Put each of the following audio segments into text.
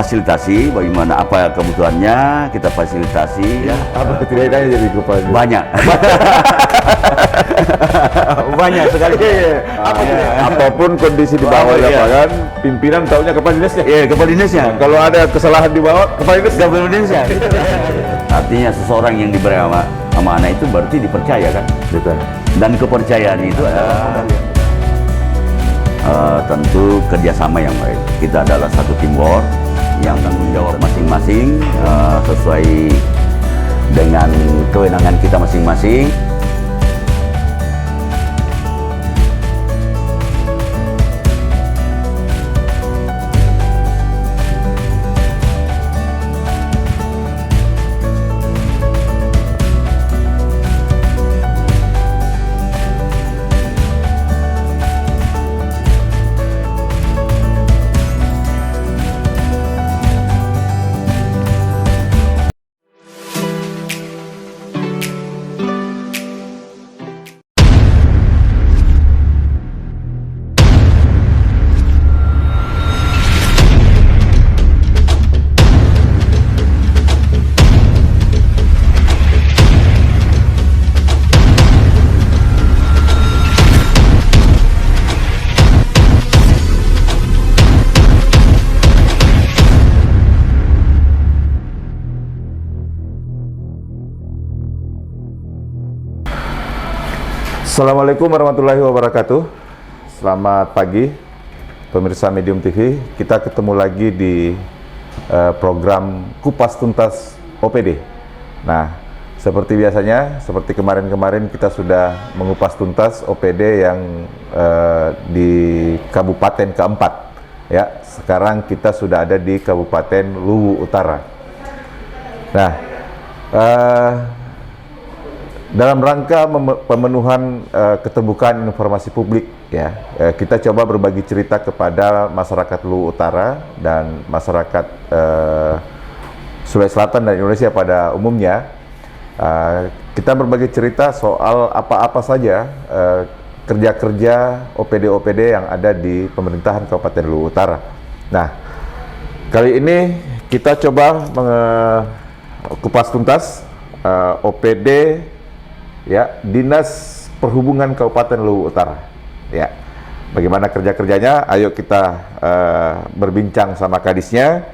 fasilitasi, bagaimana apa kebutuhannya kita fasilitasi. Ya, apa setidaknya jadi kepala dinas? Banyak. Banyak sekali. Apapun kondisi di bawah lapangan, pimpinan taunya kepala dinasnya. Iya, kepala dinasnya. Kalau ada kesalahan di bawah, kepala dinas. Kepala dinasnya. Artinya seseorang yang diberi amanah itu berarti dipercaya kan? Betul. Dan kepercayaan itu adalah tentu kerjasama yang baik. Kita adalah satu teamwork yang tanggung jawab masing-masing sesuai dengan kewenangan kita masing-masing. Assalamualaikum warahmatullahi wabarakatuh. Selamat pagi pemirsa Medium TV. Kita ketemu lagi di program Kupas Tuntas OPD. Nah, seperti biasanya, seperti kemarin-kemarin kita sudah mengupas tuntas OPD yang di Kabupaten keempat. Ya, sekarang kita sudah ada di Kabupaten Luwu Utara. Nah, dalam rangka pemenuhan keterbukaan informasi publik, ya, kita coba berbagi cerita kepada masyarakat Luwu Utara dan masyarakat Sulawesi Selatan dan Indonesia pada umumnya. Kita berbagi cerita soal apa-apa saja kerja-kerja OPD-OPD yang ada di pemerintahan Kabupaten Luwu Utara. Nah, kali ini kita coba kupas tuntas OPD, ya, Dinas Perhubungan Kabupaten Luwu Utara. Ya, bagaimana kerja-kerjanya? Ayo kita berbincang sama kadisnya.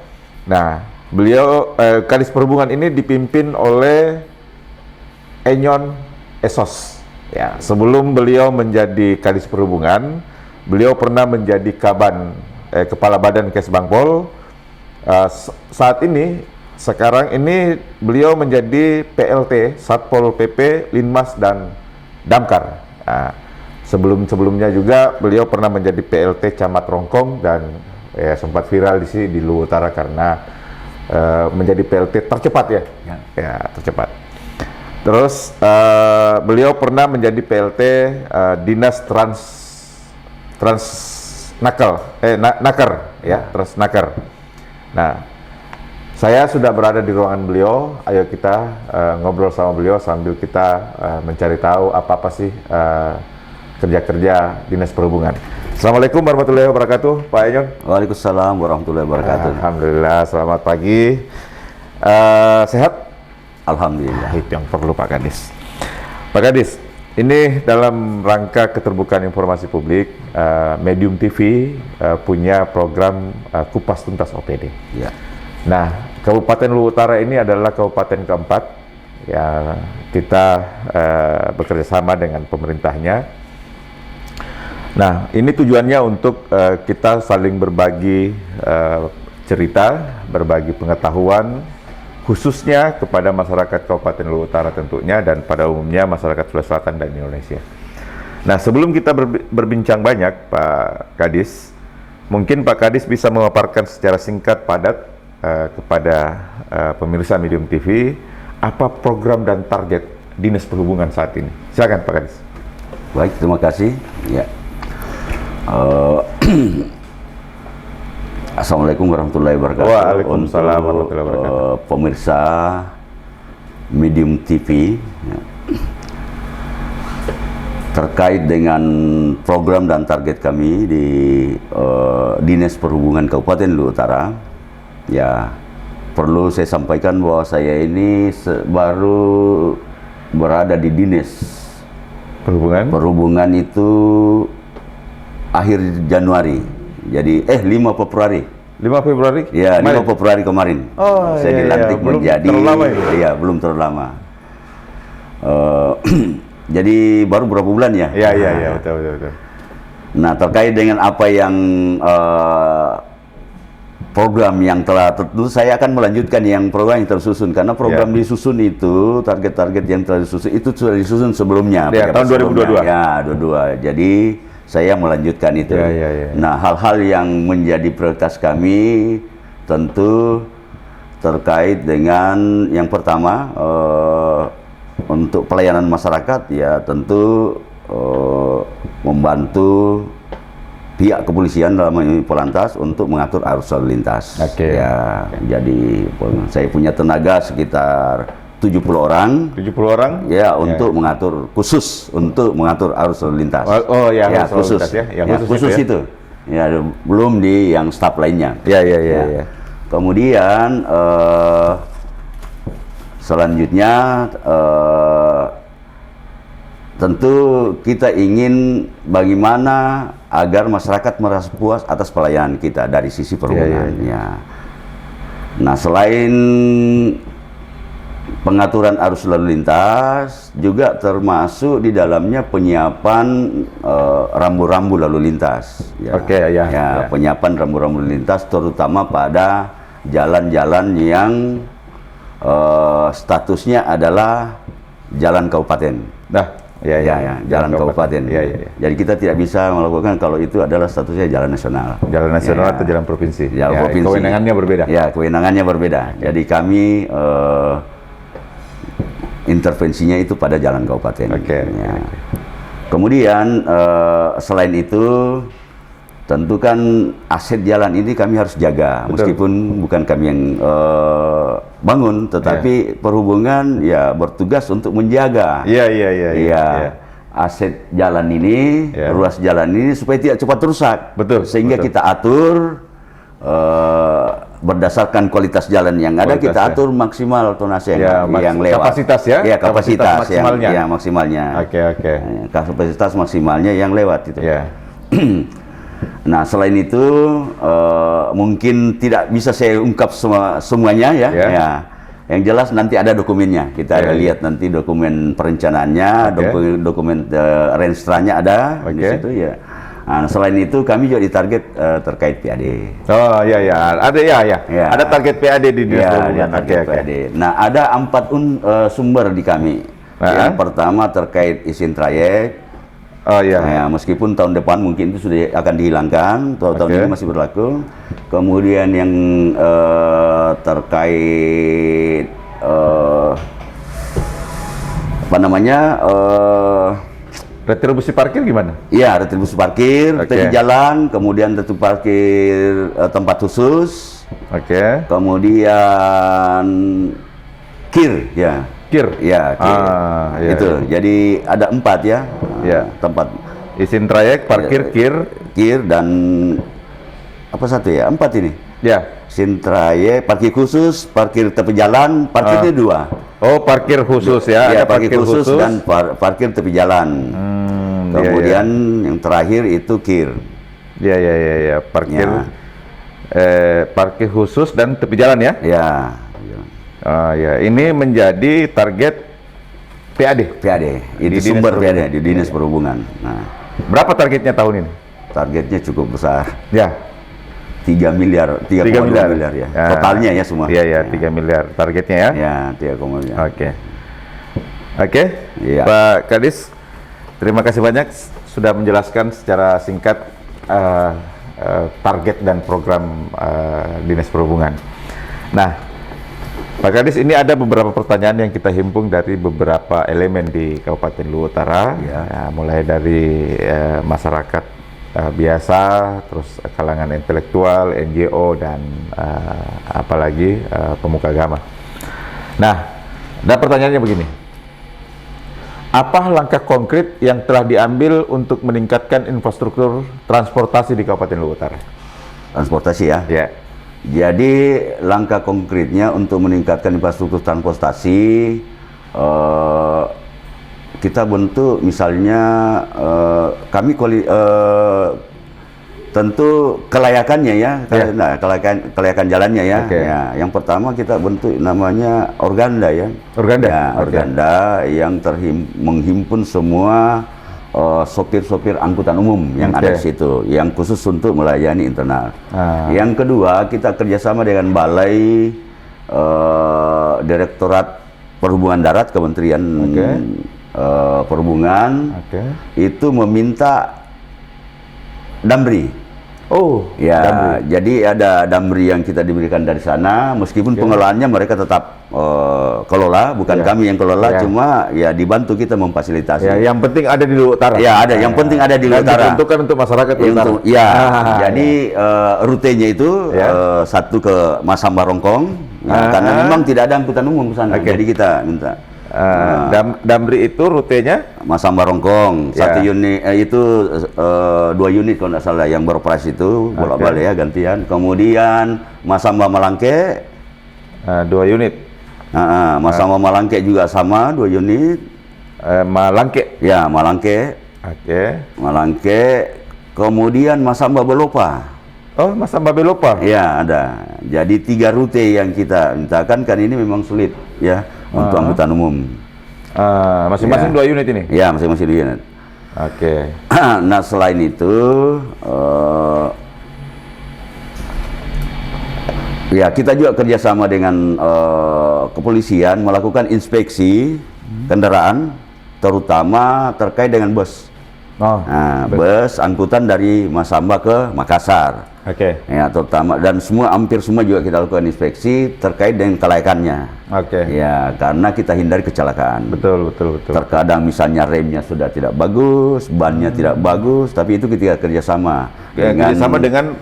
Nah, beliau kadis perhubungan ini dipimpin oleh Enyon Esos. Ya, sebelum beliau menjadi kadis perhubungan, beliau pernah menjadi kepala badan Kesbangpol. Saat ini sekarang ini beliau menjadi PLT, Satpol PP, Linmas, dan Damkar. Nah, sebelumnya juga beliau pernah menjadi PLT Camat Rongkong dan sempat viral di sini di Luwu Utara karena menjadi PLT tercepat ya tercepat. Terus beliau pernah menjadi PLT Dinas Naker ya, Transnaker. Nah, saya sudah berada di ruangan beliau. Ayo kita ngobrol sama beliau sambil kita mencari tahu apa-apa sih kerja-kerja Dinas Perhubungan. Assalamualaikum warahmatullahi wabarakatuh, Pak Enyon. Waalaikumsalam warahmatullahi wabarakatuh. Alhamdulillah, selamat pagi. Sehat? Alhamdulillah. Itu yang perlu, Pak Kadis. Pak Kadis, ini dalam rangka keterbukaan informasi publik, Medium TV punya program Kupas Tuntas OPD. Ya. Nah, Kabupaten Luwu Utara ini adalah kabupaten keempat ya, kita bekerja sama dengan pemerintahnya. Nah, ini tujuannya untuk kita saling berbagi cerita, berbagi pengetahuan, khususnya kepada masyarakat Kabupaten Luwu Utara tentunya, dan pada umumnya masyarakat Sulawesi Selatan dan Indonesia. Nah, sebelum kita berbincang banyak, Pak Kadis, mungkin Pak Kadis bisa memaparkan secara singkat padat kepada pemirsa Medium TV apa program dan target Dinas Perhubungan saat ini. Silakan, Pak Kadis. Baik, terima kasih. Ya. Assalamualaikum warahmatullahi wabarakatuh. Waalaikumsalam warahmatullahi wabarakatuh. Pemirsa Medium TV, ya, terkait dengan program dan target kami di Dinas Perhubungan Kabupaten Luwu Utara. Ya, perlu saya sampaikan bahwa saya ini baru berada di dinas perhubungan itu akhir Januari. Jadi 5 Februari. 5 Februari? Ya, 5 Februari kemarin. Oh, saya dilantik belum menjadi. terlalu lama ini. Iya, belum terlalu lama. Jadi baru berapa bulan ya? Iya, betul. Nah, terkait dengan apa yang program yang telah tentu saya akan melanjutkan yang program yang tersusun, karena program disusun itu target-target yang telah disusun itu sudah disusun sebelumnya. Ya, tahun 2022. Ya, 22. Jadi saya melanjutkan itu. Ya. Nah, hal-hal yang menjadi prioritas kami tentu terkait dengan yang pertama untuk pelayanan masyarakat, ya tentu membantu pihak kepolisian dalam ini Polantas untuk mengatur arus lalu lintas. Ya, jadi saya punya tenaga sekitar 70 orang. 70 orang? Ya, untuk mengatur khusus untuk mengatur arus lalu lintas. Ya, khusus. Khusus itu. Ya, belum di yang staf lainnya. Ya. Kemudian selanjutnya tentu kita ingin bagaimana agar masyarakat merasa puas atas pelayanan kita dari sisi perhubungan. Nah, selain pengaturan arus lalu lintas, juga termasuk di dalamnya penyiapan rambu-rambu lalu lintas. Penyiapan rambu-rambu lalu lintas, terutama pada jalan-jalan yang statusnya adalah jalan kabupaten. Jalan kabupaten. Jadi kita tidak bisa melakukan kalau itu adalah statusnya jalan nasional. Jalan nasional atau jalan provinsi. Jalan provinsi. Kewenangannya berbeda. Ya, kewenangannya berbeda. Jadi kami intervensinya itu pada jalan kabupaten. Kemudian selain itu, tentu kan aset jalan ini kami harus jaga. Meskipun bukan kami yang bangun, tetapi perhubungan ya bertugas untuk menjaga. Aset jalan ini, ruas jalan ini supaya tidak cepat rusak. Sehingga kita atur berdasarkan kualitas jalan yang ada, kita atur maksimal tonase yang lewat. Kapasitas ya? Ya, kapasitas maksimalnya. yang maksimalnya. Kapasitas maksimalnya yang lewat itu. Nah, selain itu mungkin tidak bisa saya ungkap semuanya ya. Yang jelas nanti ada dokumennya. Kita lihat nanti dokumen perencanaannya, dokumen renstranya ada di situ ya. Nah, selain itu kami juga ditarget terkait PAD. Ada target PAD di dinas perhubungan. PAD. Nah, ada 4 sumber di kami. Yang pertama terkait izin trayek. Meskipun tahun depan mungkin itu sudah akan dihilangkan, tahun ini masih berlaku. Kemudian yang terkait retribusi parkir gimana? Iya, retribusi parkir, tepi jalan, kemudian retribusi parkir tempat khusus. Kemudian KIR, KIR. Itu. Jadi ada 4 tempat izin trayek, parkir, KIR dan apa satu ya? 4 ini. Izin trayek, parkir khusus, parkir tepi jalan, parkirnya 2. Parkir khusus ya? Ada parkir khusus dan parkir tepi jalan. Kemudian yang terakhir itu KIR. Parkir parkir khusus dan tepi jalan ya? Ini menjadi target PAD. Itu sumber PAD di dinas perhubungan. Nah, berapa targetnya tahun ini? Targetnya cukup besar. 3 miliar, 3,2 miliar ya. Totalnya ya semua. 3 miliar targetnya ya? 3,2 miliar. Pak Kadis, terima kasih banyak sudah menjelaskan secara singkat target dan program dinas perhubungan. Nah, Pak Kadis, ini ada beberapa pertanyaan yang kita himpun dari beberapa elemen di Kabupaten Luwu Utara, mulai dari masyarakat biasa, terus kalangan intelektual, NGO, dan apalagi pemuka agama. Nah, ada pertanyaannya begini. Apa langkah konkret yang telah diambil untuk meningkatkan infrastruktur transportasi di Kabupaten Luwu Utara? Transportasi ya? Jadi langkah konkretnya untuk meningkatkan infrastruktur transportasi, kita bentuk misalnya kami tentu kelayakannya ya, nah, kelayakan jalannya ya. Ya. Yang pertama kita bentuk namanya Organda ya. Organda. Ya, Organda yang menghimpun semua sopir-sopir angkutan umum yang ada di situ, yang khusus untuk melayani internal. Yang kedua, kita kerjasama dengan Balai Direktorat Perhubungan Darat Kementerian Perhubungan, itu meminta Damri. Oh, ya, Damri. jadi ada Damri yang kita diberikan dari sana, meskipun pengelolaannya mereka tetap kelola, bukan kami yang kelola, cuma ya dibantu kita memfasilitasi. Ya, yang penting ada di Luwu Utara. Ya, ada, yang penting ada di Luwu Utara. Diperuntukkan untuk masyarakat Luwu Utara. Ya, jadi rutenya itu satu ke Masamba Rongkong, karena memang tidak ada angkutan umum ke sana, jadi kita minta. Damri itu rutenya Masamba Rongkong, satu unit itu 2 unit kalau tidak salah yang beroperasi itu bolak-balik ya gantian. Kemudian Masamba Malangke 2 unit. Masamba Malangke juga sama 2 unit. Malangke. Ya, Malangke. Malangke. Kemudian Masamba Belopa. Oh, Masamba Belopa. Ya, ada. Jadi 3 rute yang kita mintakan, kan ini memang sulit ya untuk angkutan umum. Masing-masing 2 unit ini? Ya, masing-masing 2 unit. Nah, selain itu ya kita juga kerjasama dengan kepolisian melakukan inspeksi kendaraan, terutama terkait dengan bus. Bus angkutan dari Masamba ke Makassar. Ya, terutama, dan hampir semua juga kita lakukan inspeksi terkait dengan kelayakannya. Ya, karena kita hindari kecelakaan. Betul. Terkadang misalnya remnya sudah tidak bagus, bannya tidak bagus, tapi itu kita kerjasama dengan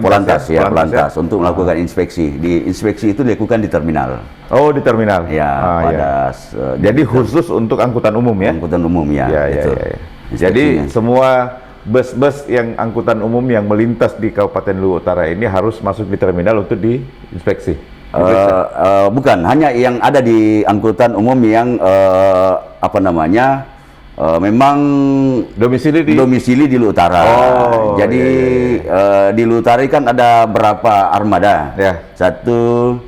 Polantas Polantas untuk melakukan inspeksi. Di inspeksi itu dilakukan di terminal. Oh, di terminal. Ya, jadi khusus untuk angkutan umum ya? Angkutan umum ya. Jadi semua bus-bus yang angkutan umum yang melintas di Kabupaten Luwu Utara ini harus masuk di terminal untuk diinspeksi. Bukan, hanya yang ada di angkutan umum yang memang domisili di Luwu Utara. Jadi di Luwu Utara kan ada berapa armada. Satu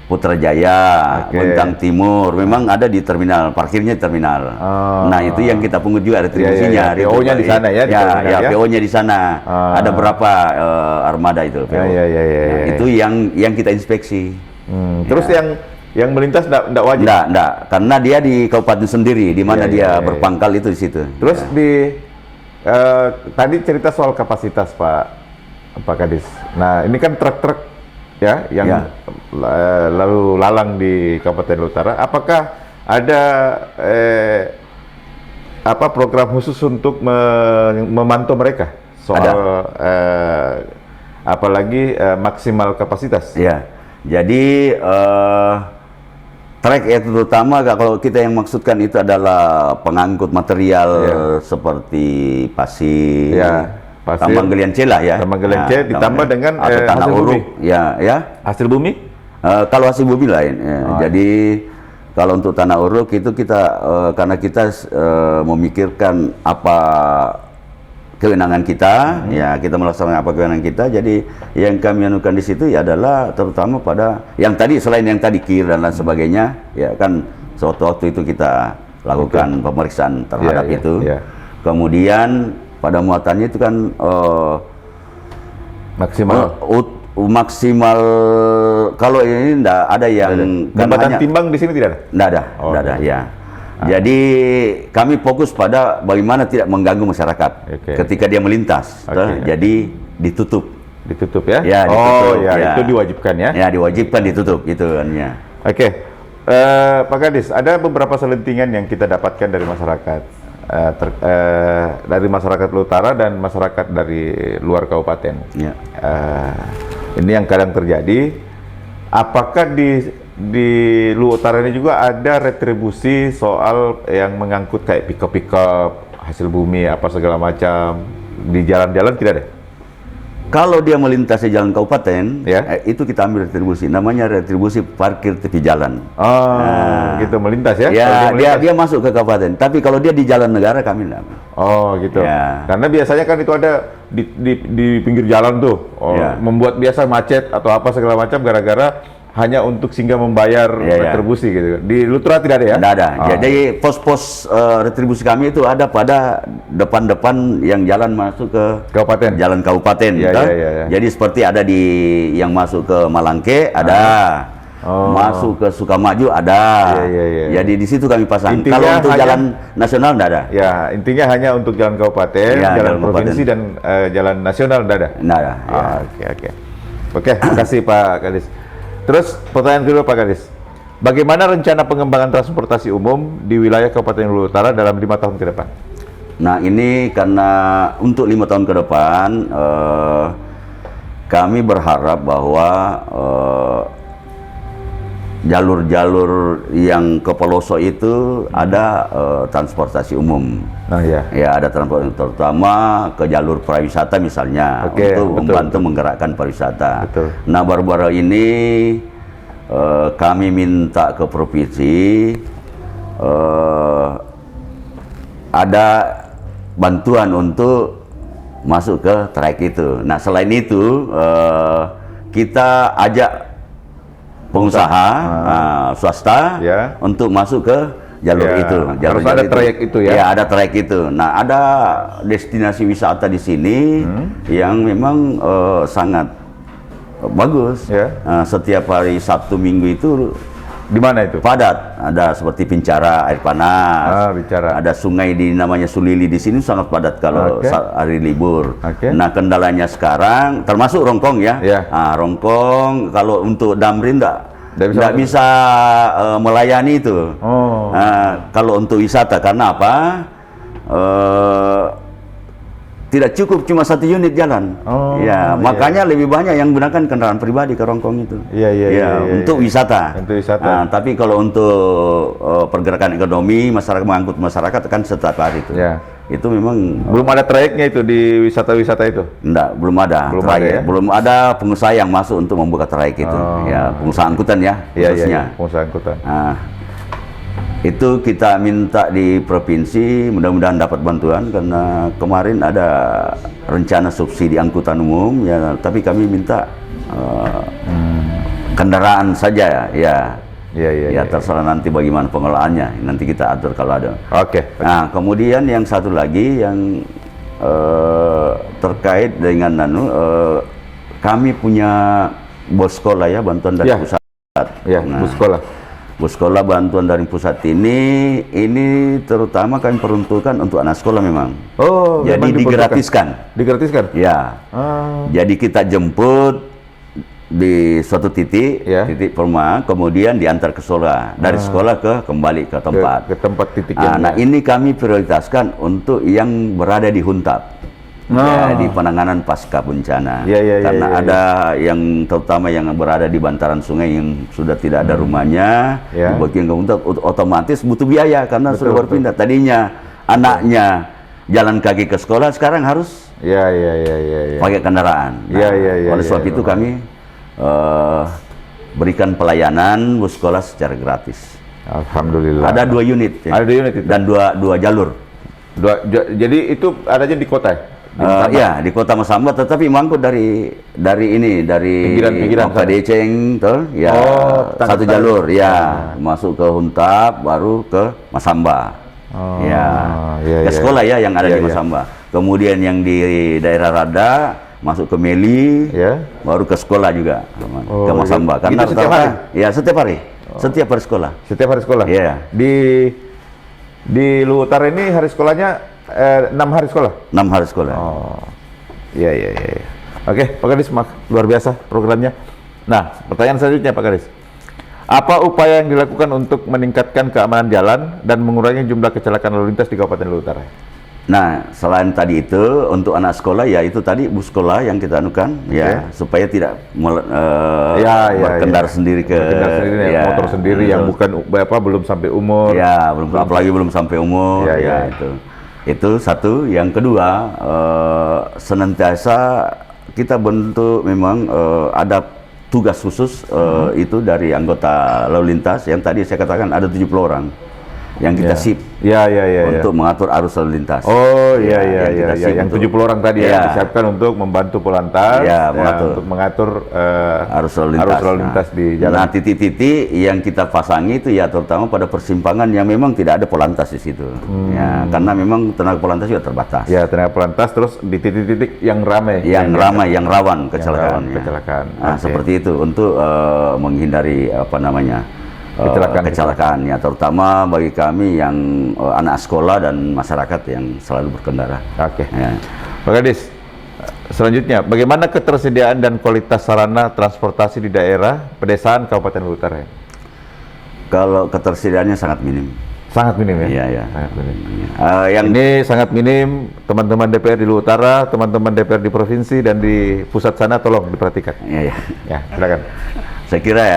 Putrajaya, Bontang Timur, memang ada di terminal, parkirnya di terminal. Nah, itu yang kita pungut juga retribusinya. PO-nya di sana ya? PO-nya di sana. Ada berapa armada itu? Itu yang kita inspeksi. Terus yang melintas enggak wajib? Enggak, karena dia di kabupaten sendiri, di mana dia berpangkal itu di situ. Terus tadi cerita soal kapasitas Pak Kadis. Nah, ini kan truk-truk ya yang lalu lalang di Kabupaten Luwu Utara. Apakah ada program khusus untuk memantau mereka soal apalagi maksimal kapasitas? Ya, jadi trek ya, terutama kalau kita yang maksudkan itu adalah pengangkut material seperti pasir. Tambang galian C lah ya. Tambang galian C ditambah dengan atau tanah uruk ya. Hasil bumi? Kalau hasil bumi lain. Jadi kalau untuk tanah uruk itu kita karena kita memikirkan apa kewenangan kita, ya kita melaksanakan apa kewenangan kita. Jadi yang kami anukan di situ ya adalah terutama pada yang tadi, selain yang tadi kir dan lain sebagainya, ya kan waktu itu kita lakukan pemeriksaan terhadap itu. Kemudian pada muatannya itu kan maksimal kalau ini enggak ada yang jembatan timbang di sini tidak ada? Enggak ada ya. Jadi kami fokus pada bagaimana tidak mengganggu masyarakat ketika dia melintas. Jadi ditutup ya? Ya, ditutup. Itu diwajibkan ya? Ya, diwajibkan ditutup itu kan ya. Pak Kadis, ada beberapa selentingan yang kita dapatkan dari masyarakat. Dari masyarakat Luwu Utara dan masyarakat dari luar kabupaten. Ini yang kadang terjadi. Apakah di Luwu Utara ini juga ada retribusi soal yang mengangkut kayak pick-up hasil bumi apa segala macam di jalan-jalan? Tidak ada? Kalau dia melintasi jalan kabupaten, Ya. itu kita ambil retribusi. Namanya retribusi parkir tepi jalan. Oh, gitu melintas ya? Ya, Kalau dia masuk ke kabupaten. Tapi kalau dia di jalan negara kami enggak. Oh, gitu. Ya. Karena biasanya kan itu ada di pinggir jalan tuh, Ya. membuat biasa macet atau apa segala macam gara-gara hanya untuk singgah membayar retribusi gitu. Di Lutra tidak ada ya? Tidak ada. Jadi pos-pos retribusi kami itu ada pada depan-depan yang jalan masuk ke Kabupaten. jalan kabupaten. Ya, gitu. ya. Jadi seperti ada di yang masuk ke Malangke ada, masuk ke Sukamaju ada. Ya. Jadi di situ kami pasang. Intinya Kalau untuk hanya- jalan nasional tidak ada. Ya, intinya hanya untuk jalan kabupaten, Ya, jalan jalan provinsi dan jalan nasional tidak ada. Tidak ada. Ya. Oke, terima kasih Pak Kadis. Terus pertanyaan kedua Pak Kadis, bagaimana rencana pengembangan transportasi umum di wilayah Kabupaten Luhut Utara dalam 5 tahun ke depan? Nah ini karena untuk 5 tahun ke depan kami berharap bahwa jalur-jalur yang ke pelosok itu ada transportasi umum. Nah ya. Ya ada transportasi terutama ke jalur pariwisata misalnya, Oke, untuk betul, membantu menggerakkan pariwisata. Betul. Nah baru-baru ini kami minta ke provinsi ada bantuan untuk masuk ke trayek itu. Nah selain itu kita ajak pengusaha swasta Ya. untuk masuk ke jalur Ya, itu. harus ada trayek itu ya? Ya ada trayek itu. Nah ada destinasi wisata di sini yang memang sangat bagus. Ya. Setiap hari Sabtu Minggu itu Di mana itu? padat. Ada seperti Pincara air panas. Bicara. Ada sungai namanya Sulili di sini sangat padat kalau Oke. hari libur. Oke. Nah kendalanya sekarang termasuk Rongkong ya. Ya. Rongkong kalau untuk Damrin Nggak bisa nggak bisa melayani itu. Oh. Kalau untuk wisata karena apa? Tidak cukup cuma 1 unit jalan. Oh, ya, makanya lebih banyak yang menggunakan kendaraan pribadi ke Rongkong itu. Iya, Untuk wisata. Untuk wisata. Tapi kalau untuk pergerakan ekonomi, masyarakat mengangkut masyarakat kan setiap hari itu. Ya. Itu memang Belum ada trayeknya itu di wisata-wisata itu? belum ada Belum trayek. ada ya? Belum ada pengusaha yang masuk untuk membuka trayek itu. Ya, pengusaha angkutan ya khususnya. Iya, pengusaha angkutan. Nah, itu kita minta di provinsi, mudah-mudahan dapat bantuan karena kemarin ada rencana subsidi angkutan umum ya, tapi kami minta kendaraan saja ya. Iya. Terserah nanti bagaimana pengelolaannya, nanti kita atur kalau ada. Oke. Nah, kemudian yang satu lagi yang terkait dengan kami punya bos sekolah ya, bantuan dari Ya. pusat. Ya, bus sekolah. Bus sekolah bantuan dari pusat ini terutama kami peruntukkan untuk anak sekolah memang. Oh, Jadi memang diperuntukkan. digratiskan. Digratiskan? Ya. Ah. Jadi kita jemput di suatu titik, Ya. titik perumahan, kemudian diantar ke sekolah. Dari sekolah kembali ke tempat. Ke tempat titik yang Nah, ini kami prioritaskan untuk yang berada di Huntap. Ya, di penanganan pasca bencana. Iya, Karena iya. ada yang terutama yang berada di bantaran sungai yang sudah tidak ada rumahnya, Ya. dibagikan ke Huntap, otomatis butuh biaya karena Betul, sudah berpindah. Tadinya anaknya jalan kaki ke sekolah, sekarang harus Iya. pakai kendaraan. Iya, Oleh sebab iya, itu kami berikan pelayanan bus sekolah secara gratis. Alhamdulillah. Ada 2 unit ya. Ada 2 unit itu. Dan dua jalur. Jadi itu adanya di kota ya? Ya di Kota Masamba, tetapi mangkut dari Pinggiran-pinggiran Mangka Deceng tuh ya, satu jalur ya, masuk ke Huntap baru ke Masamba. Ke sekolah ya yang ada di Masamba. Kemudian yang di daerah Rada masuk ke Meli, baru ke sekolah juga ke Masamba. Karena itu setiap hari? Ya setiap hari. Setiap hari sekolah. Setiap hari sekolah? Iya. Di Luhut Utara ini hari sekolahnya 6 hari sekolah? 6 hari sekolah. Oh, iya. Oke, Pak Kadis, luar biasa programnya. Nah, pertanyaan selanjutnya Pak Kadis. Apa upaya yang dilakukan untuk meningkatkan keamanan jalan dan mengurangi jumlah kecelakaan lalu lintas di Kabupaten Luhut Utara? Nah, selain tadi itu, untuk anak sekolah, ya itu tadi bus sekolah yang kita anukan, ya, supaya tidak berkendara sendiri motor sendiri yang bukan belum sampai umur. Ya, apalagi belum sampai umur, itu satu. Yang kedua, senantiasa kita bentuk memang ada tugas khusus itu dari anggota lalu lintas yang tadi saya katakan ada 70 orang yang kita sip untuk mengatur arus lalu lintas. Oh iya. Yang 70 orang tadi ya disiapkan untuk membantu Polantas untuk mengatur arus lalu lintas di jalan. Nah, titik-titik yang kita pasangi itu ya terutama pada persimpangan yang memang tidak ada Polantas di situ. Ya, karena memang tenaga Polantas juga terbatas. Ya, tenaga Polantas terus di titik-titik yang ramai, yang rawan kecelakaan. Nah, seperti itu untuk menghindari kecelakaan ya, terutama bagi kami yang anak sekolah dan masyarakat yang selalu berkendara. Oke. Ya. Pak Kadis, selanjutnya bagaimana ketersediaan dan kualitas sarana transportasi di daerah pedesaan Kabupaten Luwu Utara? Kalau ketersediaannya sangat minim. Sangat minim ya? Iya. Sangat minim. Ini sangat minim, teman-teman DPR di Luwu Utara, teman-teman DPR di provinsi dan di pusat sana tolong diperhatikan. Iya. Ya, silakan. Saya kira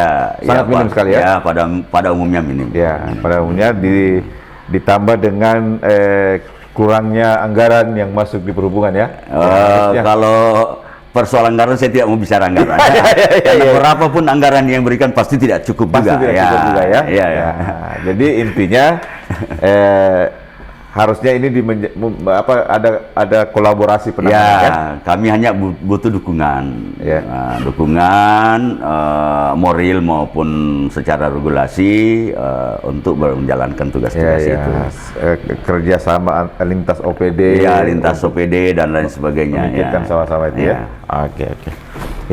sangat minim sekali ya. Ya, pada umumnya minim. Ya, pada umumnya ditambah dengan kurangnya anggaran yang masuk di perhubungan ya. Kalau persoalan anggaran saya tidak mau bicara anggaran. Karena berapapun anggaran yang berikan pasti tidak cukup juga. Cukup juga ya. Nah, jadi intinya harusnya ini ada kolaborasi penanganan. Kami hanya butuh dukungan, dukungan moral maupun secara regulasi untuk menjalankan tugas-tugas itu. Kerjasama lintas OPD, lintas OPD dan lain sebagainya. Memikirkan sama-sama itu ya. Oke.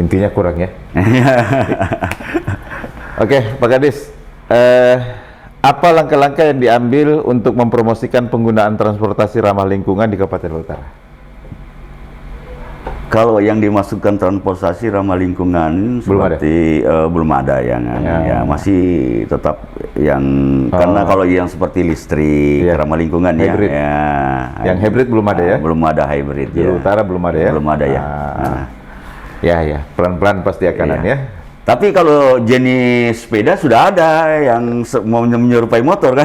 Intinya kurang ya. Oke, Pak Kadis. Apa langkah-langkah yang diambil untuk mempromosikan penggunaan transportasi ramah lingkungan di Kabupaten Luwu Utara? Kalau yang dimasukkan transportasi ramah lingkungan belum ada yang masih tetap yang karena kalau yang seperti listrik ramah lingkungan hybrid. Yang hybrid belum ada ya? Belum ada hybrid di Luwu Utara belum ada ya? Belum ada ya. Ya, pelan-pelan pasti akan ya. Tapi kalau jenis sepeda sudah ada yang mau menyerupai motor kan?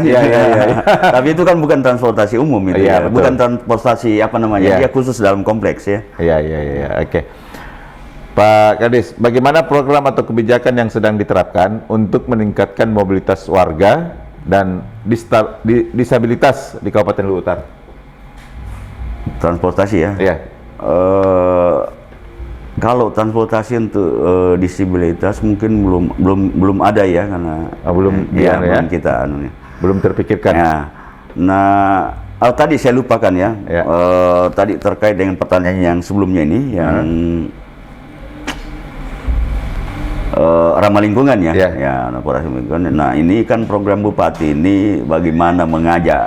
Tapi itu kan bukan transportasi umum itu bukan transportasi dia khusus dalam kompleks ya. Iya. Oke. Pak Kadis, bagaimana program atau kebijakan yang sedang diterapkan untuk meningkatkan mobilitas warga dan disabilitas di Kabupaten Luwu Utara? Transportasi ya? Iya. Kalau transportasi untuk disabilitas mungkin belum ada ya karena belum kita belum terpikirkan. Ya. Nah, tadi saya lupakan ya. Tadi terkait dengan pertanyaan yang sebelumnya ini yang ramah lingkungan ya. Transportasi lingkungan. Nah, ini kan program Bupati ini bagaimana mengajak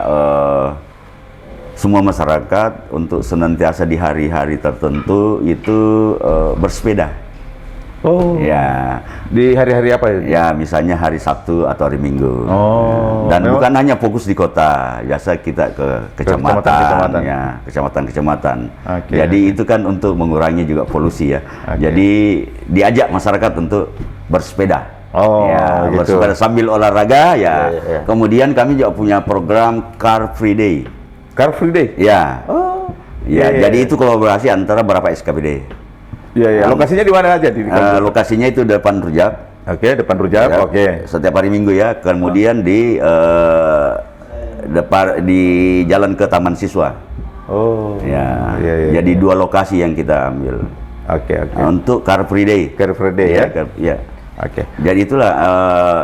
semua masyarakat untuk senantiasa di hari-hari tertentu itu bersepeda. Oh. Ya. Di hari-hari apa itu? Ya, misalnya hari Sabtu atau hari Minggu. Oh. Dan bukan hanya fokus di kota, biasa kita ke kecamatan. Ya, kecamatan-kecamatan. Jadi itu kan untuk mengurangi juga polusi ya. Jadi diajak masyarakat untuk bersepeda. Bersepeda sambil olahraga ya. Kemudian kami juga punya program Car Free Day. Car Free Day? Ya. Jadi itu kolaborasi antara beberapa SKPD. Lokasinya di mana aja? Lokasinya itu depan Rujak. Depan Rujak. Setiap hari Minggu ya. Kemudian di jalan ke Taman Siswa. Jadi 2 lokasi yang kita ambil. Untuk Car Free Day. Car Free Day ya. Jadi itulah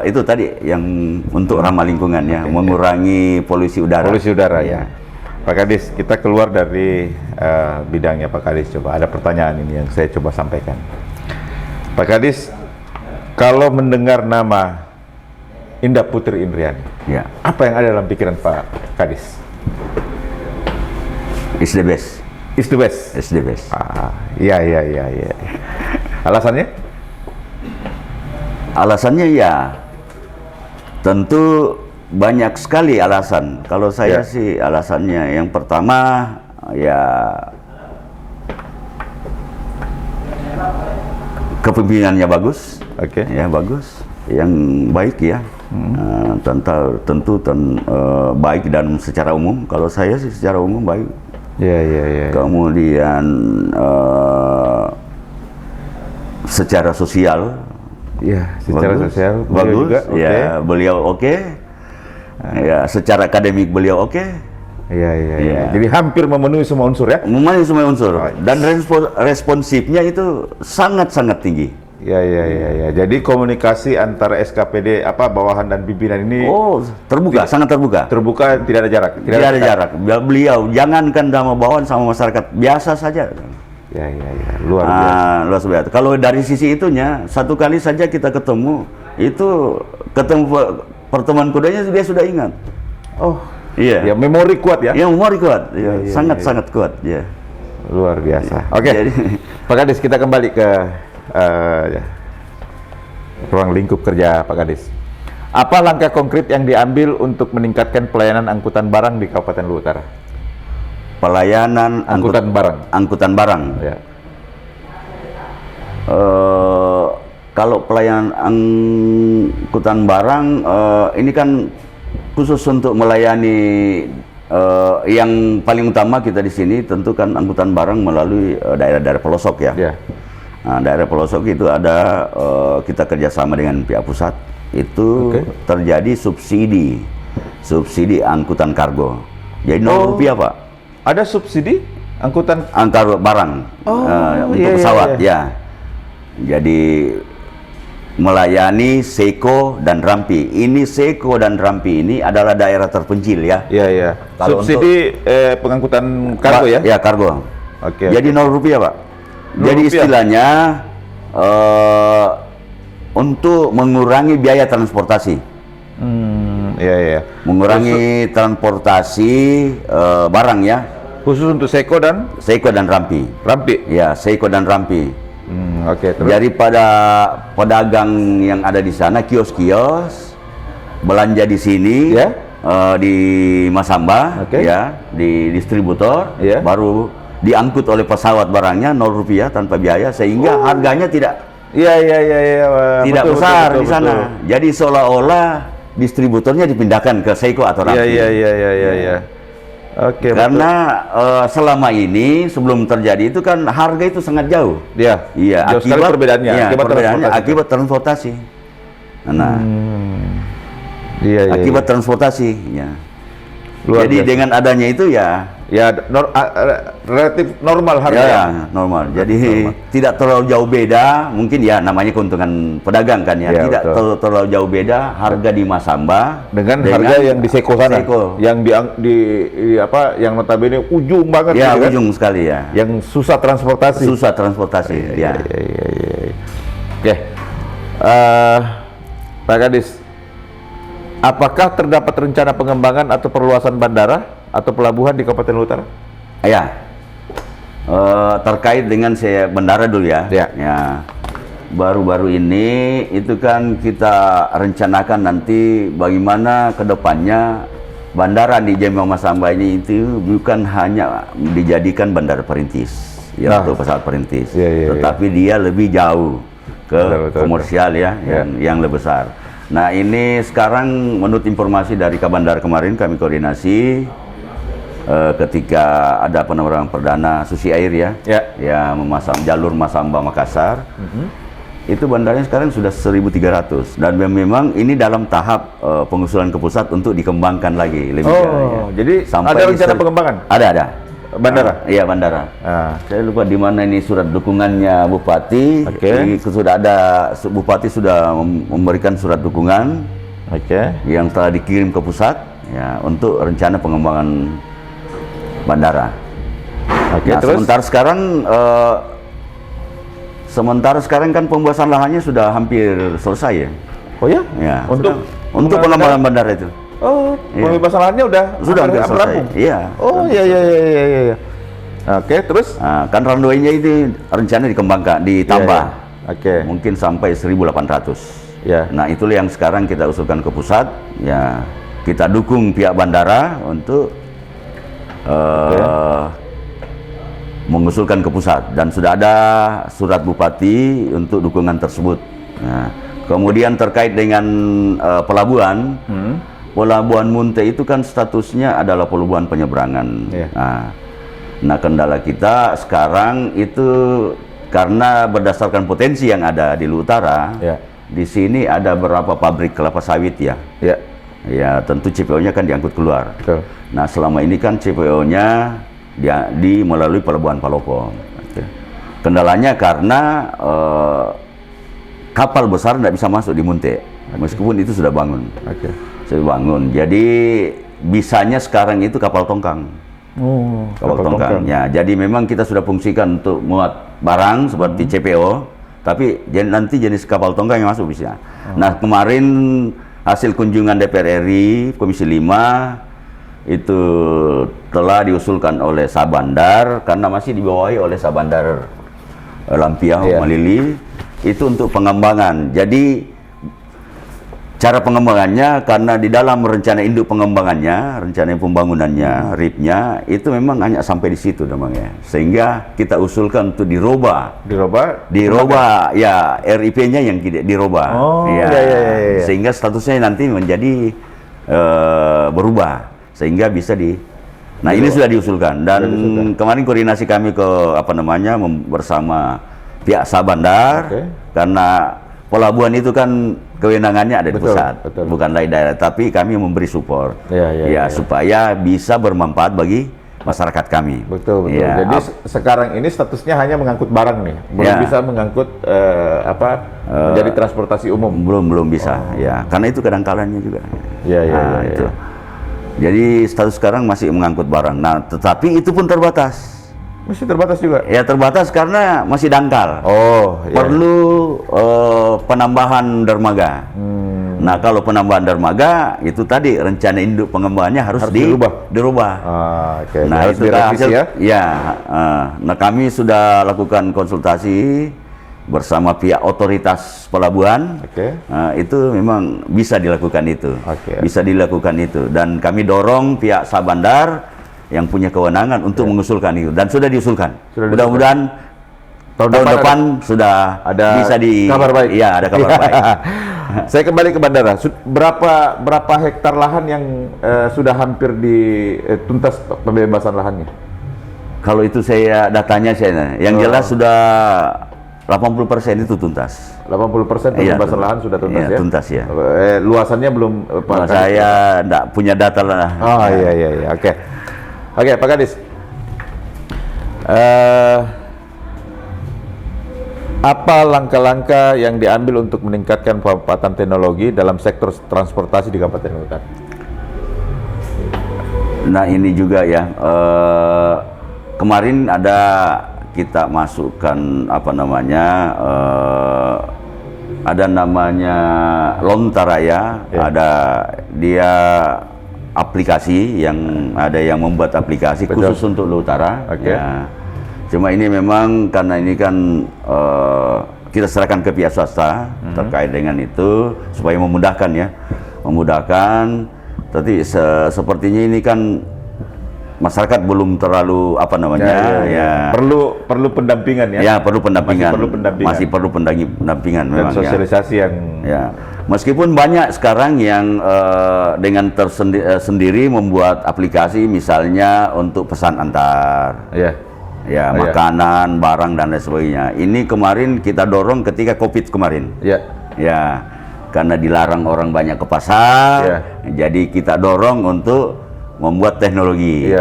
itu tadi yang untuk ramah lingkungan ya, mengurangi polusi udara. Ya. Pak Kadis, kita keluar dari bidangnya Pak Kadis. Coba ada pertanyaan ini yang saya coba sampaikan. Pak Kadis, kalau mendengar nama Indah Putri Indriani, apa yang ada dalam pikiran Pak Kadis? It's the best. It's the best. It's the best. Iya. Alasannya? Alasannya ya, tentu banyak sekali alasan. Kalau saya sih alasannya yang pertama ya kepemimpinannya bagus, ya bagus, yang baik ya, tentu baik dan secara umum. Kalau saya sih secara umum baik. Kemudian secara sosial. Ya, secara Bagus, sosial beliau bagus. juga oke. Ya, beliau oke. Ya, secara akademik beliau oke. Iya, iya, iya. Iya. Jadi hampir memenuhi semua unsur ya. Memenuhi semua unsur. Oh, Dan responsifnya itu sangat-sangat tinggi. Iya, iya, iya, iya. Jadi komunikasi antara SKPD bawahan dan pimpinan ini Terbuka, sangat terbuka. terbuka, tidak ada jarak. Tidak ada jarak. Beliau jangankan sama bawahan sama masyarakat biasa saja. Ya, ya, ya. Luar biasa. Luar biasa. Kalau dari sisi itunya, satu kali saja kita ketemu, pertemuan kudanya dia sudah ingat. Oh, Iya. ya memori kuat ya. Yang memori kuat. Iya, iya, Sangat-sangat kuat. Ya. Luar biasa. Oke. Jadi- Pak Kadis, kita kembali ke ruang lingkup kerja Pak Kadis. Apa langkah konkret yang diambil untuk meningkatkan pelayanan angkutan barang di Kabupaten Luwu Utara? Pelayanan Angkutan barang. angkutan barang. Ya. Kalau pelayanan angkutan barang ini kan khusus untuk melayani yang paling utama kita di sini tentu kan angkutan barang melalui daerah-daerah pelosok ya. Ya. Nah, daerah pelosok itu ada kita kerjasama dengan pihak pusat itu terjadi subsidi angkutan kargo. Jadi Rp0 Pak. Ada subsidi angkutan Angkar barang untuk pesawat ya. Jadi melayani Seko dan Rampi. Ini Seko dan Rampi ini adalah daerah terpencil ya. Iya, iya. Kalau Subsidi pengangkutan kargo ya? Ya kargo. Oke. Jadi Rp0 Pak. Jadi Rp0. istilahnya untuk mengurangi biaya transportasi. Iya, iya. Mengurangi transportasi barang ya. Khusus untuk Seko dan Seko dan Rampi. Rampi. Ya, Seko dan Rampi. Oke, terus. Jadi pada pedagang yang ada di sana, kios-kios belanja di sini, Ya. di Masamba, Oke. ya, di distributor, Ya. baru diangkut oleh pesawat barangnya Rp0 tanpa biaya, sehingga harganya tidak Iya, iya, iya, iya. tidak Betul, besar betul, di sana. betul. Jadi seolah-olah distributornya dipindahkan ke Seiko atau Iya, Rampi. iya, iya, iya, iya, iya. Oke, Karena selama ini sebelum terjadi itu kan harga itu sangat jauh. betul. Iya. Iya, Jauh sekali perbedaannya. Iya, Akibat perbedaannya transportasi. akibat transportasi. Nah, Iya, iya. akibat transportasi. Ya. Luar Jadi biasa. dengan adanya itu ya, relatif normal ya, harganya. normal. Jadi tidak terlalu jauh beda. Mungkin ya namanya keuntungan pedagang kan ya. Ya, Tidak betul. terlalu jauh beda harga di Masamba Dengan harga yang di Seko sana. Seko. Yang yang notabene ujung banget Ya, gitu kan? ujung sekali ya. Yang susah transportasi. Susah transportasi. Ya. Iya, iya, iya. Oke. Pak Kadis, apakah terdapat rencana pengembangan atau perluasan bandara atau pelabuhan di Kabupaten Luwu Utara? Ya, terkait dengan bandara dulu ya. Ya. Ya. Baru-baru ini itu kan kita rencanakan nanti bagaimana ke depannya bandara di Jembang Masamba ini itu bukan hanya dijadikan bandara perintis, ya untuk pesawat perintis, Ya, ya, tetapi dia lebih jauh ke Betul. komersial ya, yang lebih besar. Nah ini sekarang menurut informasi dari Kabandar kemarin kami koordinasi ketika ada penerbangan perdana Susi Air ya memasang jalur Masamba Makassar, itu bandaranya sekarang sudah 1.300 dan memang ini dalam tahap pengusulan ke pusat untuk dikembangkan lagi lebih jauh. Jadi ada rencana pengembangan? Ada. Bandara? Iya bandara. Saya lupa di mana ini surat dukungannya Bupati. Oke. Ini sudah ada, Bupati sudah memberikan surat dukungan. Oke. Yang telah dikirim ke pusat ya untuk rencana pengembangan bandara. Oke, Nah, terus? sementara sekarang kan pembahasan lahannya sudah hampir selesai ya. Oh ya? Ya. Untuk pengembangan bandara itu. Oh, Iya. pembebasan lahannya Sudah hampir selesai. rampung? Iya. Oh, iya, iya, iya, iya, iya. Oke, terus? Nah, kan runway-nya ini rencana dikembangkan, ditambah. Iya, iya. Oke. Mungkin sampai 1.800. Ya. Nah, itulah yang sekarang kita usulkan ke pusat. Ya, kita dukung pihak bandara untuk mengusulkan ke pusat dan sudah ada surat Bupati untuk dukungan tersebut. Nah, kemudian terkait dengan pelabuhan, Pelabuhan Munte itu kan statusnya adalah pelabuhan penyeberangan. Iya. Nah, kendala kita sekarang itu karena berdasarkan potensi yang ada di Luhut Utara, di sini ada berapa pabrik kelapa sawit ya. Ya, tentu CPO-nya kan diangkut keluar. Betul. Nah, selama ini kan CPO-nya di melalui Pelabuhan Palopo. Kendalanya karena kapal besar tidak bisa masuk di Munte, meskipun itu sudah bangun. Sudah bangun. Jadi bisanya sekarang itu kapal tongkang. Kapal tongkang. Ya, jadi memang kita sudah fungsikan untuk muat barang seperti CPO, tapi nanti jenis kapal tongkang yang masuk bisa. Nah, kemarin hasil kunjungan DPR RI Komisi 5 itu telah diusulkan oleh Sabandar, karena masih dibawahi oleh Sabandar Lampiau Malili, itu untuk pengembangan. Jadi cara pengembangannya, karena di dalam rencana induk pengembangannya, rencana pembangunannya, RIP-nya itu memang hanya sampai di situ namanya. Sehingga kita usulkan untuk dirubah ya, RIP-nya yang dirubah. Sehingga statusnya nanti menjadi berubah, sehingga bisa Nah, ini sudah diusulkan, dan kemarin koordinasi kami ke bersama pihak Sabandar, karena pelabuhan itu kan kewenangannya ada di pusat, bukan dari daerah, tapi kami memberi support, supaya bisa bermanfaat bagi masyarakat kami. Betul. Jadi sekarang ini statusnya hanya mengangkut barang nih, belum bisa mengangkut menjadi transportasi umum. Belum bisa, karena itu kadang-kalanya juga. Itu. Jadi status sekarang masih mengangkut barang. Nah, tetapi itu pun terbatas. Masih terbatas juga? Ya, terbatas karena masih dangkal. Perlu penambahan dermaga. Nah, kalau penambahan dermaga, itu tadi rencana induk pengembangannya harus dirubah. Nah, itu hasil nah, kami sudah lakukan konsultasi bersama pihak otoritas pelabuhan. Itu memang bisa dilakukan itu. Bisa dilakukan itu, dan kami dorong pihak Sabandar yang punya kewenangan untuk mengusulkan itu, dan sudah diusulkan. Mudah-mudahan tahun depan sudah ada bisa kabar baik. Iya, ada kabar baik. Saya kembali ke bandara. Berapa hektar lahan yang sudah hampir tuntas pembebasan lahannya? Kalau itu datanya yang jelas sudah 80% itu tuntas. 80% pembebasan lahan sudah tuntas ya? Tuntas ya. Luasannya belum saya enggak punya data lah. Iya. Oke, Pak Kadis. Apa langkah-langkah yang diambil untuk meningkatkan pemanfaatan teknologi dalam sektor transportasi di Kabupaten Luhut Utara? Nah, ini juga ya. Kemarin kita masukkan ada namanya Lontaraya, ada dia aplikasi yang membuat aplikasi khusus untuk Luhut Utara. Cuma ini memang karena ini kan kita serahkan ke pihak swasta terkait dengan itu supaya memudahkan. Tapi sepertinya ini kan masyarakat belum terlalu perlu pendampingan perlu pendampingan, masih perlu pendampingan dan memang, sosialisasi yang meskipun banyak sekarang yang dengan sendiri membuat aplikasi, misalnya untuk pesan antar makanan, barang dan lain sebagainya. Ini kemarin kita dorong ketika COVID kemarin, karena dilarang orang banyak ke pasar, jadi kita dorong untuk membuat teknologi,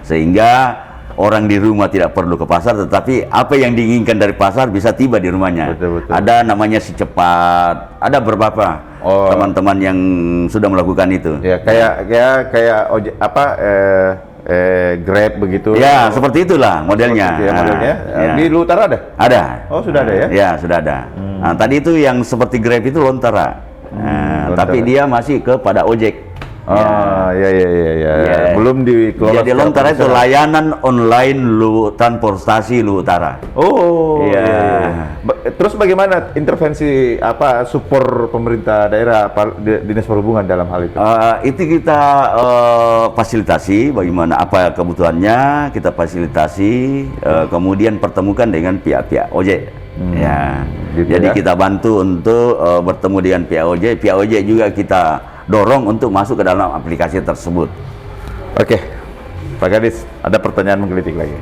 sehingga orang di rumah tidak perlu ke pasar, tetapi apa yang diinginkan dari pasar bisa tiba di rumahnya. Ada namanya Si Cepat, ada beberapa teman-teman yang sudah melakukan itu. Kayak Grab begitu. Seperti itulah modelnya. Di Luhut Utara ada? Ada. Oh, sudah ada ya? Ya, sudah ada. Nah, tadi itu yang seperti Grab itu Lontara. Tapi dia masih kepada ojek. Belum dikelola. Jadi Lontara itu layanan online transportasi Luhut Utara. Terus bagaimana intervensi support pemerintah daerah, dinas perhubungan dalam hal itu? Itu kita fasilitasi bagaimana apa kebutuhannya, kita fasilitasi, kemudian pertemukan dengan pihak-pihak ojek. Jadi kita bantu untuk bertemu dengan pihak ojek juga kita dorong untuk masuk ke dalam aplikasi tersebut. Oke, Pak Kadis, ada pertanyaan menggelitik lagi.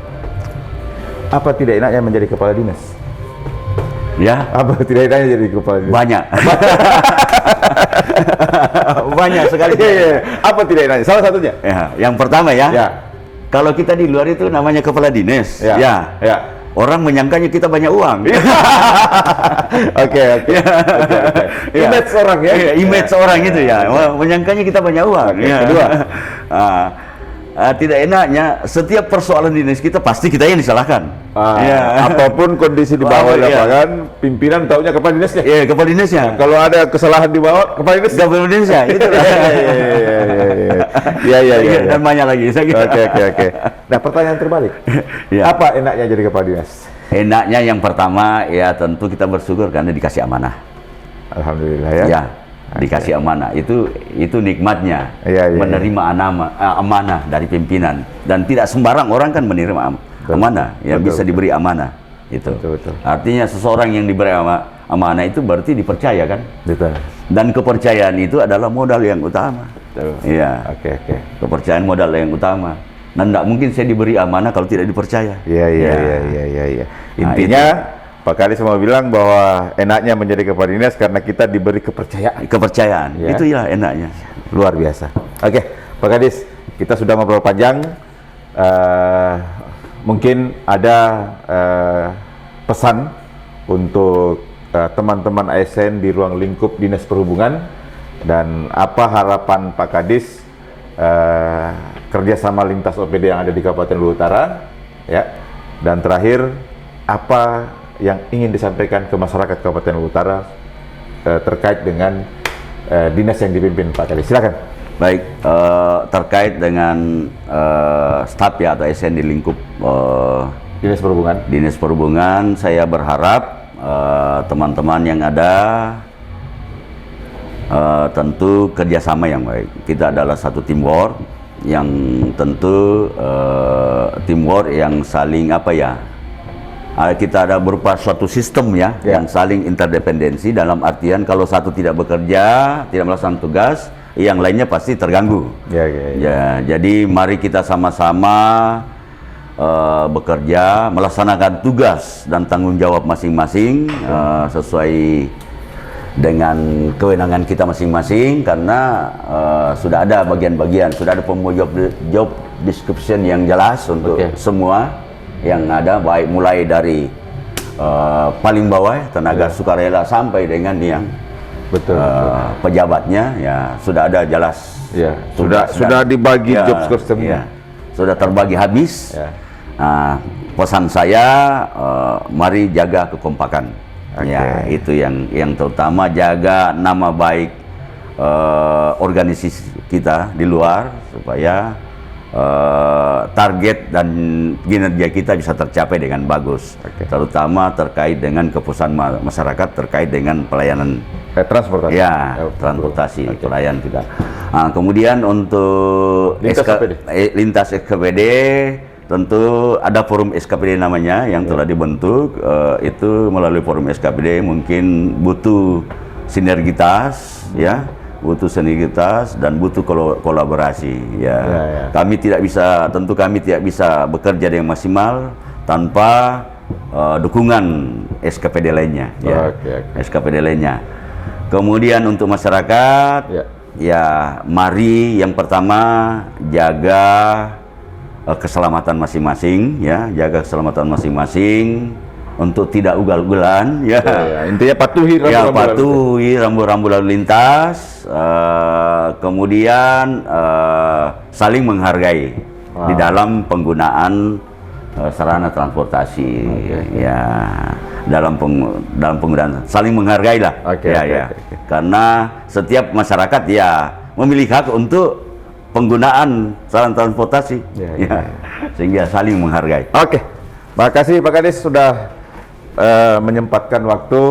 Apa tidak enaknya menjadi kepala dinas? Ya, Apa tidak enaknya jadi kepala dinas? banyak. Banyak sekali. Apa tidak enaknya? Salah satunya. Ya, yang pertama ya. Ya. Kalau kita di luar itu namanya kepala dinas. Ya. Ya. Ya. Orang menyangkanya kita banyak uang. Oke. Ya. Image orang ya. Iya, image orang itu ya. Menyangkanya kita banyak uang. Oke, Ya. kedua. Tidak enaknya setiap persoalan dinas kita pasti kita yang disalahkan. Apapun kondisi di bawah lapangan, pimpinan taunya kepala dinasnya. Iya, kepala dinasnya. Kalau ada kesalahan di bawah, kepala dinas. Kepala dinasnya. Itu. Iya. Dan banyak lagi. Saya kira. Oke. Nah, pertanyaan terbalik. Ya. Apa enaknya jadi kepala dinas? Enaknya yang pertama ya tentu kita bersyukur karena dikasih amanah. Alhamdulillah ya. Ya, dikasih amanah itu nikmatnya. Iya. Menerima amanah dari pimpinan dan tidak sembarang orang kan menerima amanah yang bisa diberi amanah itu. Betul. Artinya seseorang yang diberi amanah itu berarti dipercaya kan? Betul. Dan kepercayaan itu adalah modal yang utama. Iya. Oke. Kepercayaan modal yang utama. Dan tidak mungkin saya diberi amanah kalau tidak dipercaya. Iya. Intinya Pak Kadis mau bilang bahwa enaknya menjadi kepala dinas karena kita diberi kepercayaan. Kepercayaan, Ya. itu ya enaknya. Luar biasa. Oke, Pak Kadis, kita sudah ngobrol panjang. Mungkin ada pesan untuk teman-teman ASN di ruang lingkup Dinas Perhubungan dan apa harapan Pak Kadis kerjasama lintas OPD yang ada di Kabupaten Luhut Utara, ya. Dan terakhir, apa yang ingin disampaikan ke masyarakat Kabupaten Luhut Utara terkait dengan dinas yang dipimpin Pak Kadis? Silakan. Baik, terkait dengan staf ya atau ASN di lingkup Dinas Perhubungan. Dinas Perhubungan, saya berharap teman-teman yang ada tentu kerjasama yang baik. Kita adalah satu teamwork yang tentu teamwork yang saling kita ada berupa suatu sistem ya, yang saling interdependensi dalam artian kalau satu tidak bekerja, tidak melaksanakan tugas, yang lainnya pasti terganggu. Ya, jadi mari kita sama-sama bekerja, melaksanakan tugas dan tanggung jawab masing-masing sesuai dengan kewenangan kita masing-masing karena sudah ada bagian-bagian, sudah ada job description yang jelas untuk semua yang ada, baik mulai dari paling bawah tenaga sukarela sampai dengan yang pejabatnya ya sudah ada jelas. Ya, sudah dibagi job description-nya. Sudah terbagi habis. Pesan saya mari jaga kekompakan. Ya, itu yang terutama, jaga nama baik organisasi kita di luar supaya target dan kinerja kita bisa tercapai dengan bagus, terutama terkait dengan kepuasan masyarakat terkait dengan pelayanan transportasi. Ya, transportasi pelayan kita. Kemudian untuk lintas SKPD tentu ada forum SKPD namanya yang telah dibentuk. Itu melalui forum SKPD mungkin butuh sinergitas ya. Butuh sinergitas dan butuh kolaborasi ya. Kami tidak bisa bekerja dengan maksimal tanpa dukungan SKPD lainnya ya. SKPD lainnya. Kemudian untuk masyarakat ya mari yang pertama jaga keselamatan masing-masing ya, jaga keselamatan masing-masing untuk tidak ugal-ugalan ya. Intinya patuhi rambu-rambu lalu lintas, kemudian saling menghargai di dalam penggunaan sarana transportasi ya, dalam penggunaan saling menghargai lah karena setiap masyarakat ya memiliki hak untuk penggunaan sarana transportasi sehingga saling menghargai. Terima kasih Pak Kadis sudah menyempatkan waktu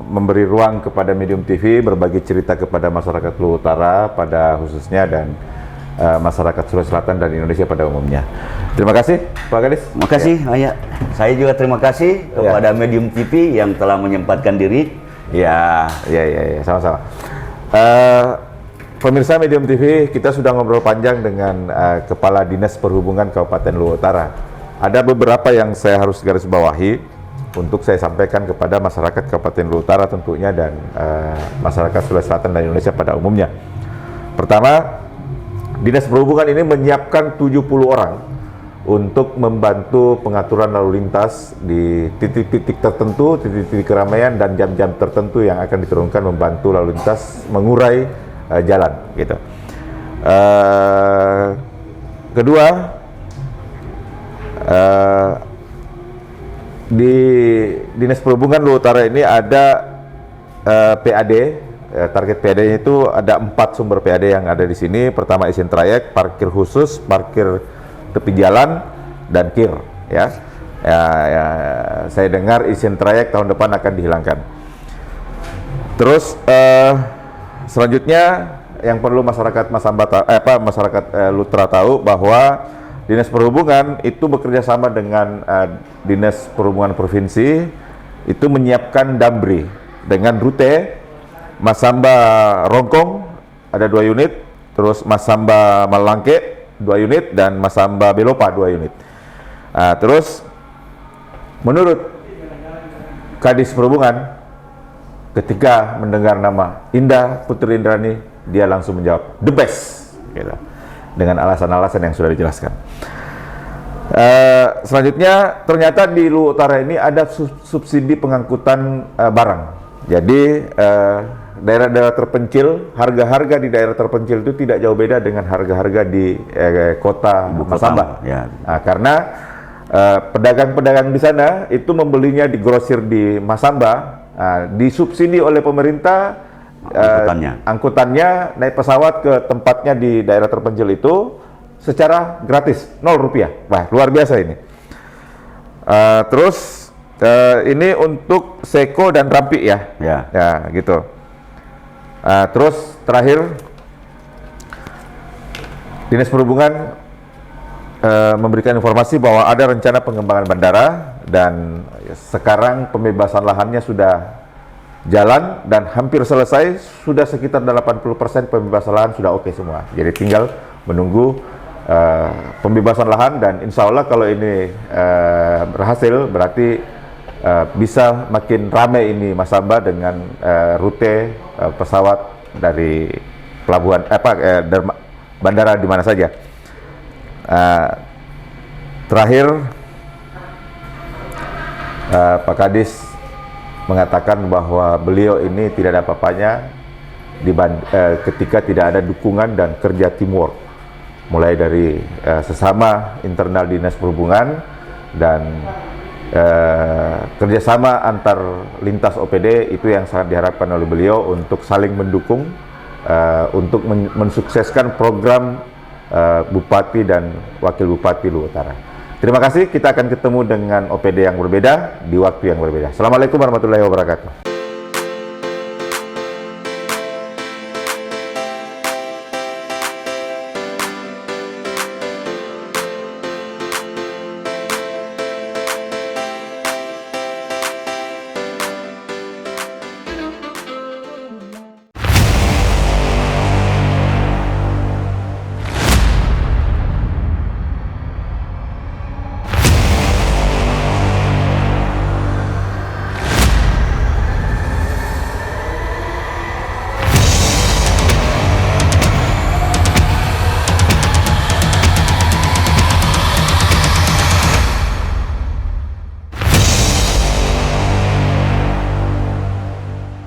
memberi ruang kepada Medium TV berbagi cerita kepada masyarakat Luhut Utara pada khususnya dan masyarakat Sulawesi Selatan dan Indonesia pada umumnya. Terima kasih Pak Kadis. Terima kasih. Saya juga terima kasih kepada Medium TV yang telah menyempatkan diri. Sama-sama. Pemirsa Medium TV, kita sudah ngobrol panjang dengan Kepala Dinas Perhubungan Kabupaten Luhut Utara. ada beberapa yang saya harus garis bawahi untuk saya sampaikan kepada masyarakat Kabupaten Luwu Utara tentunya dan masyarakat Sulawesi Selatan dan Indonesia pada umumnya. Pertama, Dinas Perhubungan ini menyiapkan 70 orang untuk membantu pengaturan lalu lintas di titik-titik tertentu, titik-titik keramaian dan jam-jam tertentu yang akan diturunkan membantu lalu lintas mengurai jalan gitu. Kedua, di Dinas Perhubungan Luwu Utara ini ada PAD. Target PAD itu ada 4 sumber PAD yang ada di sini. Pertama izin trayek, parkir khusus, parkir tepi jalan, dan kir. Ya, saya dengar izin trayek tahun depan akan dihilangkan. Terus selanjutnya yang perlu masyarakat masyarakat Luwu Utara tahu bahwa Dinas Perhubungan itu bekerja sama dengan Dinas Perhubungan Provinsi itu menyiapkan Damri dengan rute Masamba Rongkong ada 2 unit, terus Masamba Malangke 2 unit dan Masamba Belopa 2 unit. Terus menurut Kadis Perhubungan ketika mendengar nama Indah Putri Indrani, dia langsung menjawab the best gitu, dengan alasan-alasan yang sudah dijelaskan. Selanjutnya ternyata di Luwu Utara ini ada subsidi pengangkutan barang. Jadi daerah-daerah terpencil, harga-harga di daerah terpencil itu tidak jauh beda dengan harga-harga di kota Masamba. Ya. Karena pedagang-pedagang di sana itu membelinya di grosir di Masamba, disubsidi oleh pemerintah. Angkutannya naik pesawat ke tempatnya di daerah terpencil itu secara gratis, 0 rupiah. Wah, luar biasa ini. Terus ini untuk Seko dan Rampi ya, gitu. Terus terakhir, Dinas Perhubungan memberikan informasi bahwa ada rencana pengembangan bandara dan sekarang pembebasan lahannya sudah jalan dan hampir selesai, sudah sekitar 80% pembebasan lahan sudah oke semua. Jadi tinggal menunggu pembebasan lahan dan insya Allah kalau ini berhasil berarti bisa makin ramai ini Masamba dengan rute pesawat dari pelabuhan bandara di mana saja. Terakhir Pak Kadis mengatakan bahwa beliau ini tidak ada apa-apanya ketika tidak ada dukungan dan kerja teamwork, mulai dari sesama internal Dinas Perhubungan dan kerjasama antar lintas OPD itu yang sangat diharapkan oleh beliau untuk saling mendukung untuk mensukseskan program Bupati dan Wakil Bupati Luwu Utara. Terima kasih, kita akan ketemu dengan OPD yang berbeda di waktu yang berbeda. Assalamualaikum warahmatullahi wabarakatuh.